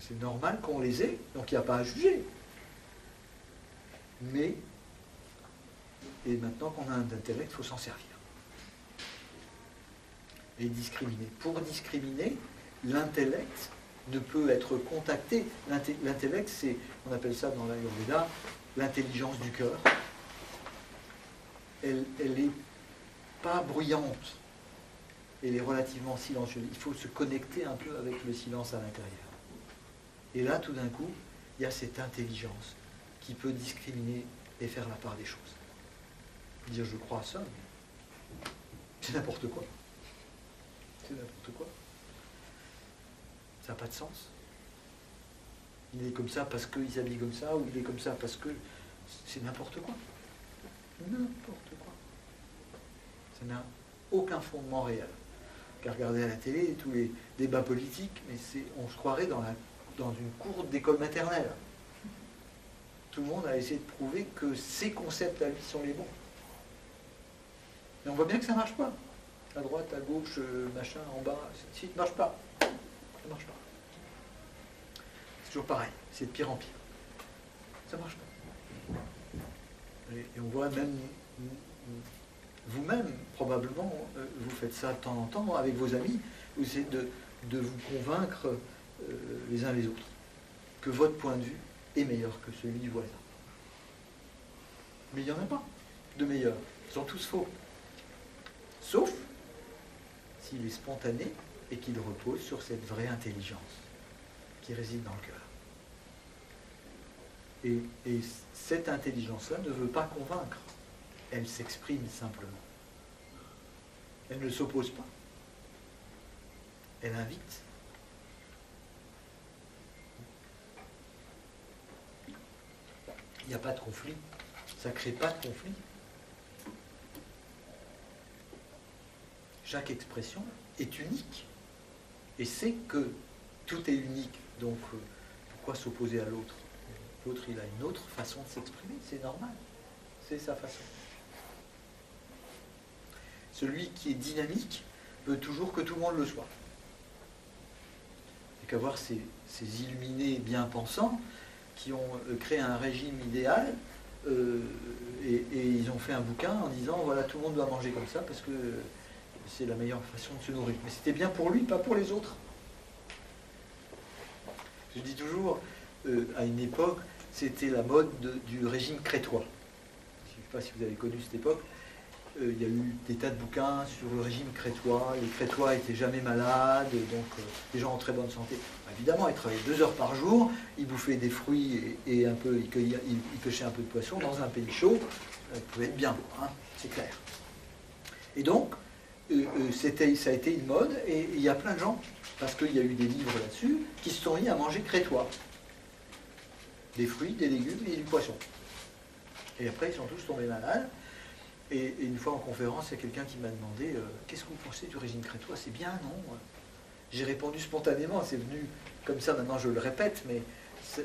C'est normal qu'on les ait, donc il n'y a pas à juger. Mais, et maintenant qu'on a un intellect, il faut s'en servir. Et discriminer. Pour discriminer, l'intellect ne peut être contacté. L'intellect, c'est, on appelle ça dans l'Ayurveda, l'intelligence du cœur. Elle n'est pas bruyante. Elle est relativement silencieuse. Il faut se connecter un peu avec le silence à l'intérieur. Et là, tout d'un coup, il y a cette intelligence qui peut discriminer et faire la part des choses. Dire je crois à ça, mais c'est n'importe quoi. C'est n'importe quoi. Ça n'a pas de sens. Il est comme ça parce qu'il s'habille comme ça, ou il est comme ça parce que... C'est n'importe quoi. N'importe quoi. Ça n'a aucun fondement réel. Qu'à regarder à la télé tous les débats politiques, mais on se croirait dans une cour d'école maternelle. Tout le monde a essayé de prouver que ces concepts à lui sont les bons. Mais on voit bien que ça ne marche pas. À droite, à gauche, machin, en bas, ça ne marche pas. Ça ne marche pas. C'est toujours pareil, c'est de pire en pire. Ça ne marche pas. Et on voit même, vous-même, probablement, vous faites ça de temps en temps avec vos amis, vous essayez de vous convaincre les uns les autres que votre point de vue est meilleur que celui du voisin. Mais il n'y en a pas de meilleur. Ils sont tous faux. Sauf s'il est spontané et qu'il repose sur cette vraie intelligence qui réside dans le cœur. Et cette intelligence-là ne veut pas convaincre. Elle s'exprime simplement. Elle ne s'oppose pas. Elle invite. Il n'y a pas de conflit. Ça ne crée pas de conflit. Chaque expression est unique. Et c'est que tout est unique. Donc, pourquoi s'opposer à l'autre? L'autre, il a une autre façon de s'exprimer. C'est normal. C'est sa façon. Celui qui est dynamique veut toujours que tout le monde le soit. Et qu'avoir ces illuminés bien pensants qui ont créé un régime idéal et ils ont fait un bouquin en disant voilà, tout le monde doit manger comme ça parce que c'est la meilleure façon de se nourrir. Mais c'était bien pour lui, pas pour les autres. Je dis toujours, à une époque, c'était la mode du régime crétois. Je ne sais pas si vous avez connu cette époque. Il y a eu des tas de bouquins sur le régime crétois. Les crétois n'étaient jamais malades, donc les gens en très bonne santé. Évidemment, ils travaillaient 2 heures par jour, ils bouffaient des fruits et un peu, ils pêchaient un peu de poisson dans un pays chaud. Ils pouvaient être bien, hein, c'est clair. Et donc, ça a été une mode, et il y a plein de gens, parce qu'il y a eu des livres là-dessus, qui se sont mis à manger crétois. Des fruits, des légumes et du poisson. Et après, ils sont tous tombés malades. Et une fois en conférence, il y a quelqu'un qui m'a demandé qu'est-ce que vous pensez du régime crétois? C'est bien, non? J'ai répondu spontanément, c'est venu comme ça, maintenant je le répète, mais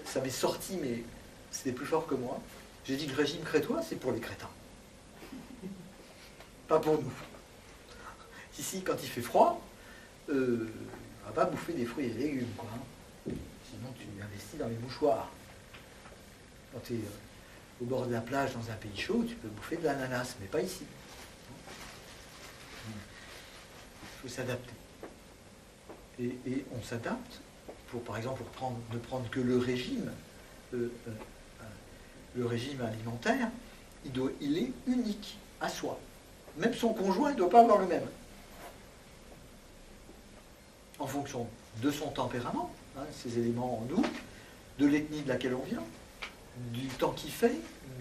ça m'est sorti, mais c'était plus fort que moi. J'ai dit que le régime crétois, c'est pour les crétins. Pas pour nous. Ici, quand il fait froid, on ne va pas bouffer des fruits et des légumes, quoi. Sinon, tu investis dans les mouchoirs. Quand tu es au bord de la plage dans un pays chaud, tu peux bouffer de l'ananas, mais pas ici. Il faut s'adapter. Et on s'adapte pour, par exemple, ne prendre que le régime alimentaire, il est unique à soi. Même son conjoint ne doit pas avoir le même. En fonction de son tempérament, hein, ses éléments en nous, de l'ethnie de laquelle on vient, du temps qu'il fait,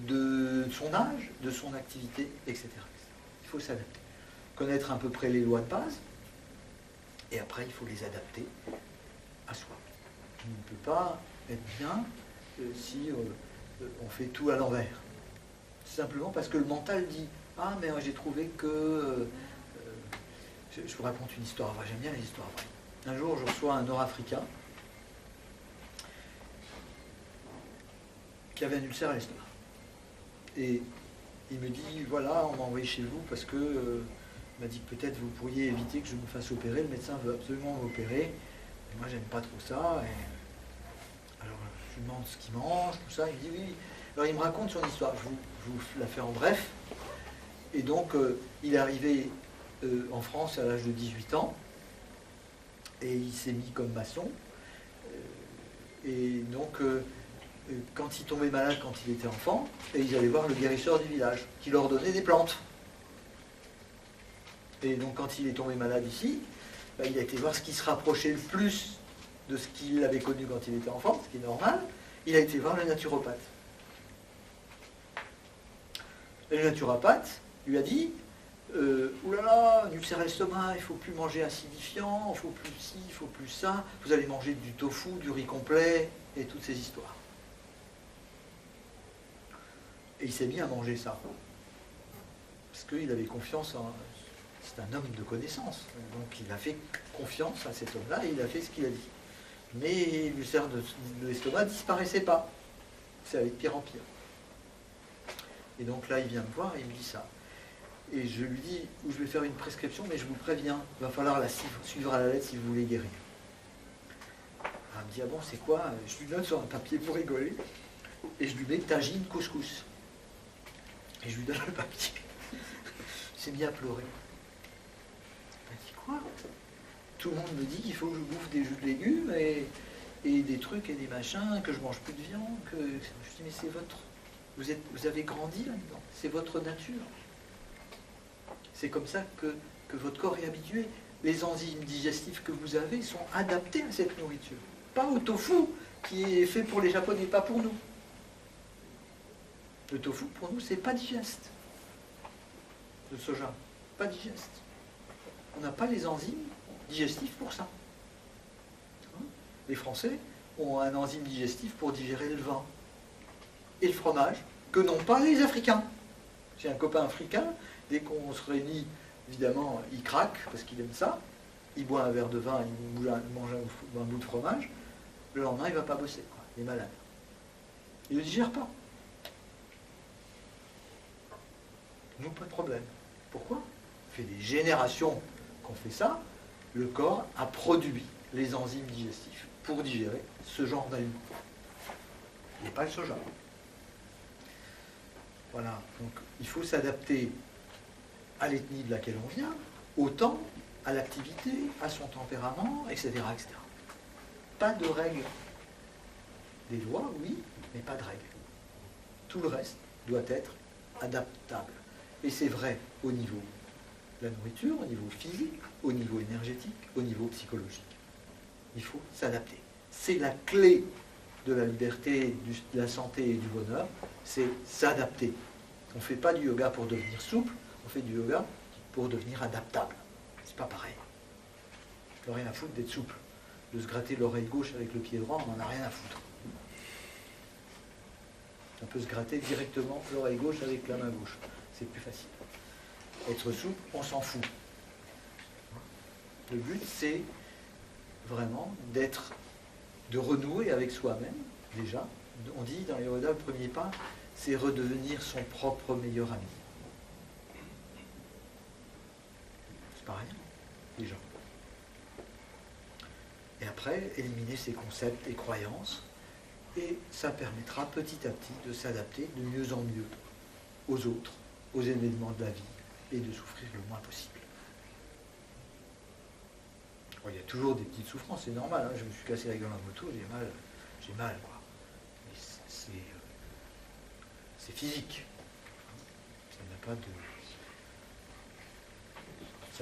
de son âge, de son activité, etc. Il faut s'adapter. Connaître à peu près les lois de base, et après il faut les adapter à soi. On ne peut pas être bien si on fait tout à l'envers. Simplement parce que le mental dit « Ah, mais j'ai trouvé que... je vous raconte une histoire vraie, j'aime bien les histoires vraies. Un jour, je reçois un Nord-Africain qui avait un ulcère à l'estomac. Et il me dit, voilà, on m'a envoyé chez vous parce que il m'a dit que peut-être vous pourriez éviter que je me fasse opérer. Le médecin veut absolument m'opérer. Moi, j'aime pas trop ça. Alors je lui demande ce qu'il mange, tout ça, il me dit oui. Alors il me raconte son histoire, je vous la fais en bref. Et donc il est arrivé en France à l'âge de 18 ans, et il s'est mis comme maçon. Et donc quand il tombait malade quand il était enfant, et ils allaient voir le guérisseur du village, qui leur donnait des plantes. Et donc quand il est tombé malade ici, il a été voir ce qui se rapprochait le plus de ce qu'il avait connu quand il était enfant, ce qui est normal. Il a été voir le naturopathe. Et le naturopathe lui a dit oulala, une ulcère à l'estomac, il ne faut plus manger acidifiant, il ne faut plus ci, il ne faut plus ça, vous allez manger du tofu, du riz complet, et toutes ces histoires. Et il s'est mis à manger ça. Parce qu'il avait confiance en... C'est un homme de connaissance. Donc il a fait confiance à cet homme-là et il a fait ce qu'il a dit. Mais l'ulcère de l'estomac ne disparaissait pas. C'est allé de pire en pire. Et donc là, il vient me voir et il me dit ça. Et je lui dis, je vais faire une prescription, mais je vous préviens, il va falloir la suivre à la lettre si vous voulez guérir. Alors, il me dit, ah bon, c'est quoi? Je lui donne sur un papier pour rigoler. Et je lui mets tagine couscous. Et je lui donne le papier. Il s'est mis à pleurer. Il m'a dit, quoi? Tout le monde me dit qu'il faut que je bouffe des jus de légumes et des trucs et des machins, que je mange plus de viande. Je dis, mais c'est votre... Vous avez grandi là-dedans. C'est votre nature. C'est comme ça que votre corps est habitué. Les enzymes digestives que vous avez sont adaptées à cette nourriture. Pas au tofu, qui est fait pour les Japonais, pas pour nous. Le tofu, pour nous, c'est pas digeste. Le soja, pas digeste. On n'a pas les enzymes digestifs pour ça. Les Français ont un enzyme digestif pour digérer le vin et le fromage, que n'ont pas les Africains. J'ai un copain africain, dès qu'on se réunit, évidemment, il craque, parce qu'il aime ça, il boit un verre de vin, il mange un bout de fromage, le lendemain, il ne va pas bosser, quoi. Il est malade. Il ne le digère pas. Nous, pas de problème. Pourquoi? Ça fait des générations qu'on fait ça. Le corps a produit les enzymes digestifs pour digérer ce genre d'aliments. Et pas le soja. Voilà. Donc, il faut s'adapter à l'ethnie de laquelle on vient, au temps, à l'activité, à son tempérament, etc., etc. Pas de règles. Des lois, oui, mais pas de règles. Tout le reste doit être adaptable. Et c'est vrai au niveau de la nourriture, au niveau physique, au niveau énergétique, au niveau psychologique. Il faut s'adapter. C'est la clé de la liberté, de la santé et du bonheur, c'est s'adapter. On ne fait pas du yoga pour devenir souple, on fait du yoga pour devenir adaptable. C'est pas pareil. On n'a rien à foutre d'être souple. De se gratter l'oreille gauche avec le pied droit, on n'en a rien à foutre. On peut se gratter directement l'oreille gauche avec la main gauche. C'est plus facile. Être souple, on s'en fout. Le but, c'est vraiment de renouer avec soi-même, déjà. On dit dans les yoga, le premier pas, c'est redevenir son propre meilleur ami. C'est pas rien, déjà. Et après, éliminer ses concepts et croyances, et ça permettra petit à petit de s'adapter de mieux en mieux aux autres, aux événements de la vie, et de souffrir le moins possible. Bon, il y a toujours des petites souffrances, c'est normal, hein. Je me suis cassé la gueule dans la moto, j'ai mal, quoi. Mais c'est physique. Ça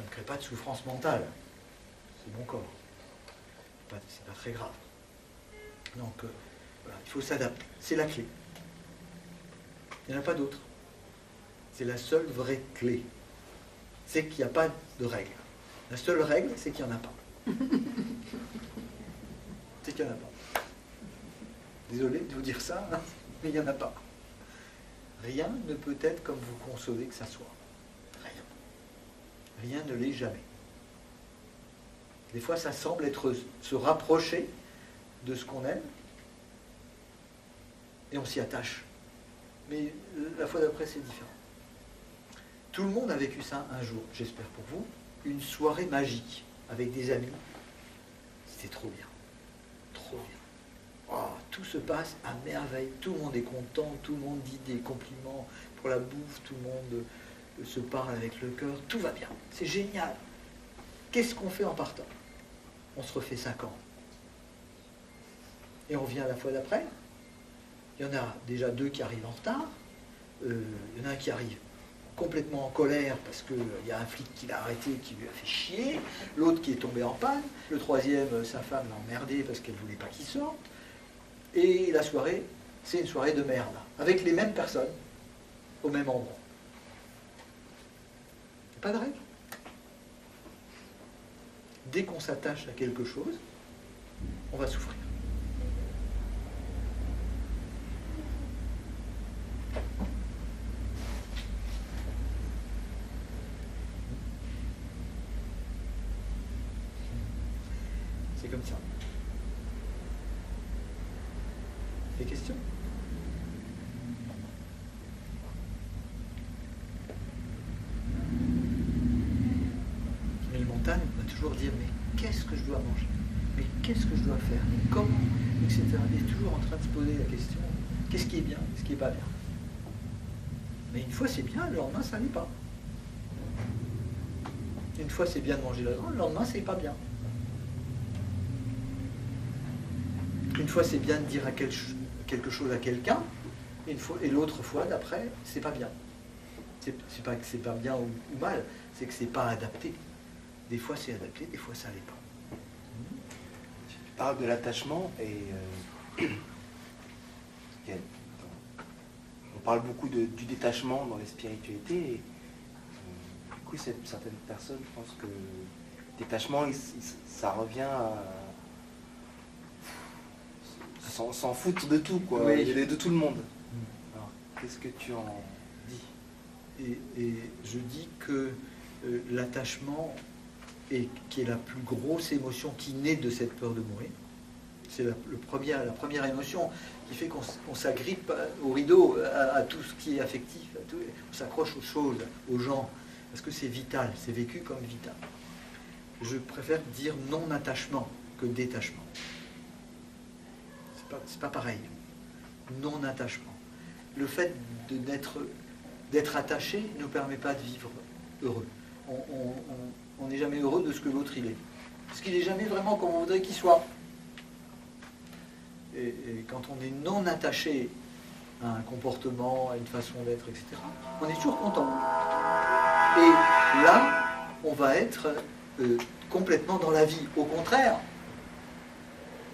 ne crée pas de souffrance mentale. C'est mon corps. C'est pas très grave. Donc, voilà, il faut s'adapter. C'est la clé. Il n'y en a pas d'autre. C'est la seule vraie clé. C'est qu'il n'y a pas de règle. La seule règle, c'est qu'il n'y en a pas. C'est qu'il n'y en a pas. Désolé de vous dire ça, hein, mais il n'y en a pas. Rien ne peut être comme vous concevez que ça soit. Rien. Rien ne l'est jamais. Des fois, ça semble se rapprocher de ce qu'on aime, et on s'y attache. Mais la fois d'après, c'est différent. Tout le monde a vécu ça un jour, j'espère pour vous, une soirée magique avec des amis. C'était trop bien. Trop bien. Oh, se passe à merveille. Tout le monde est content, tout le monde dit des compliments pour la bouffe, tout le monde se parle avec le cœur, tout va bien. C'est génial. Qu'est-ce qu'on fait en partant? On se refait 5 ans. Et on revient à la fois d'après. Il y en a déjà 2 qui arrivent en retard. Il y en a un qui arrive complètement en colère parce qu'il y a un flic qui l'a arrêté, qui lui a fait chier. L'autre qui est tombé en panne. Le troisième, sa femme l'a emmerdé parce qu'elle ne voulait pas qu'il sorte. Et la soirée, c'est une soirée de merde. Avec les mêmes personnes, au même endroit. Il n'y a pas de règle. Dès qu'on s'attache à quelque chose, on va souffrir. C'est comme ça. Des questions? Mais le montagne va toujours dire, mais qu'est-ce que je dois manger? Mais qu'est-ce que je dois faire? Mais comment? Etc. Il est toujours en train de se poser la question, qu'est-ce qui est bien? Qu'est-ce qui n'est pas bien? Mais une fois c'est bien, le lendemain ça n'est pas. Une fois c'est bien de manger la viande, le lendemain c'est pas bien. Une fois c'est bien de dire quelque chose à quelqu'un, et l'autre fois d'après, c'est pas bien. C'est pas que c'est pas bien ou mal, c'est que c'est pas adapté. Des fois c'est adapté, des fois ça l'est pas. Tu parles de l'attachement et on parle beaucoup du détachement dans les spiritualités. Et, du coup, certaines personnes pensent que le détachement, ça revient à s'en foutre de tout, quoi, oui. de tout le monde. Alors, qu'est-ce que tu en dis? Et je dis que l'attachement, qui est la plus grosse émotion qui naît de cette peur de mourir, c'est la première émotion qui fait qu'on s'agrippe au rideau, à tout ce qui est affectif, on s'accroche aux choses, aux gens, parce que c'est vital, c'est vécu comme vital. Je préfère dire non-attachement que détachement. C'est pas pareil. Non-attachement. Le fait d'être attaché ne nous permet pas de vivre heureux. On n'est jamais heureux de ce que l'autre il est. Parce qu'il n'est jamais vraiment comme on voudrait qu'il soit. Et quand on est non attaché à un comportement, à une façon d'être, etc., on est toujours content. Et là, on va être complètement dans la vie. Au contraire,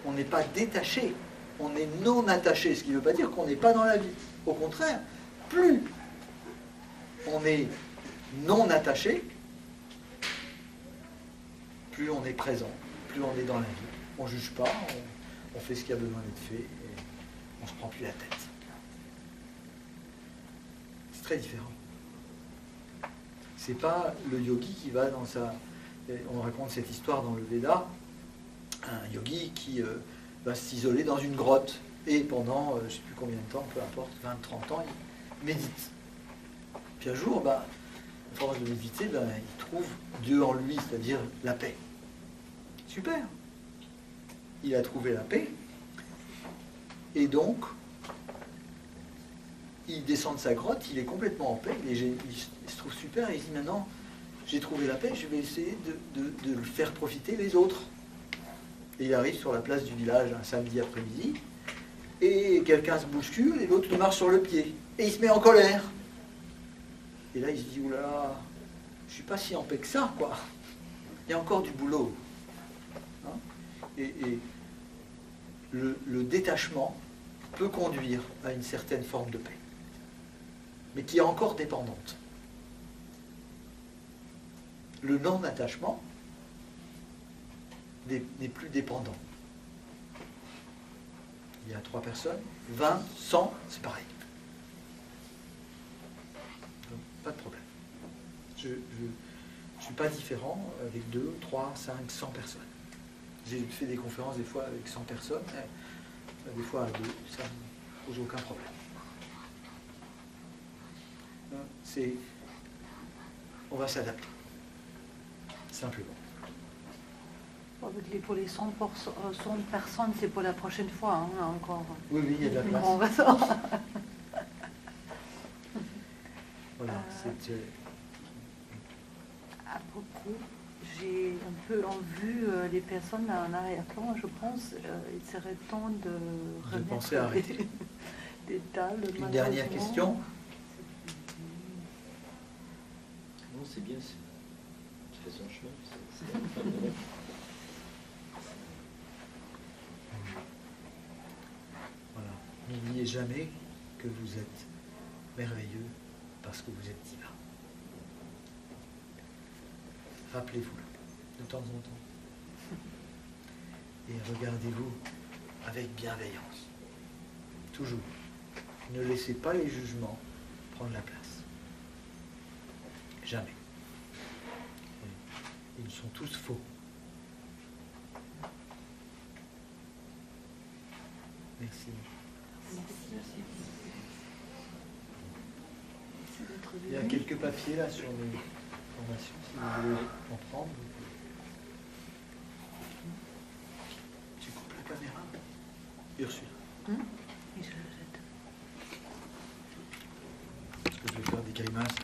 on n'est pas détaché, on est non attaché, ce qui ne veut pas dire qu'on n'est pas dans la vie. Au contraire, plus on est non attaché, plus on est présent, plus on est dans la vie. On ne juge pas, on fait ce qui a besoin d'être fait et on ne se prend plus la tête. C'est très différent. C'est pas le yogi qui va dans sa... On raconte cette histoire dans le Veda, un yogi qui va s'isoler dans une grotte et pendant, je ne sais plus combien de temps, peu importe, 20-30 ans, il médite. Puis un jour, à force de méditer, il trouve Dieu en lui, c'est-à-dire la paix. Super. Il a trouvé la paix, et donc, il descend de sa grotte, il est complètement en paix, il se trouve super, et il dit maintenant, j'ai trouvé la paix, je vais essayer de le faire profiter les autres. Et il arrive sur la place du village un samedi après-midi, et quelqu'un se bouscule, et l'autre le marche sur le pied, et il se met en colère. Et là, il se dit, oulala, je ne suis pas si en paix que ça, quoi. Il y a encore du boulot. Hein? Et le détachement peut conduire à une certaine forme de paix, mais qui est encore dépendante. Le non-attachement n'est plus dépendant. Il y a 3 personnes, 20, 100, c'est pareil. Donc, pas de problème. Je ne suis pas différent avec 2, 3, 5, 100 personnes. J'ai fait des conférences des fois avec 100 personnes, des fois à 2, ça ne pose aucun problème. On va s'adapter, simplement. Pour les 100 personnes, c'est pour la prochaine fois, hein, encore. Oui, oui, il y a de la place. On va ça. Voilà, c'est... À propos, j'ai un peu en vue les personnes en arrière-plan, je pense. Il serait temps de remettre penser à arrêter. des tables. Une dernière question. Non, c'est bien, tu fais son chemin. Voilà. N'oubliez jamais que vous êtes merveilleux parce que vous êtes divin. Rappelez-vous-le de temps en temps. Et regardez-vous avec bienveillance. Toujours. Ne laissez pas les jugements prendre la place. Jamais. Ils sont tous faux. Merci. Il y a quelques papiers là sur les formations, si vous voulez en prendre. Tu coupes la caméra, Ursula. Et je le jette. Parce que je vais faire des grimaces.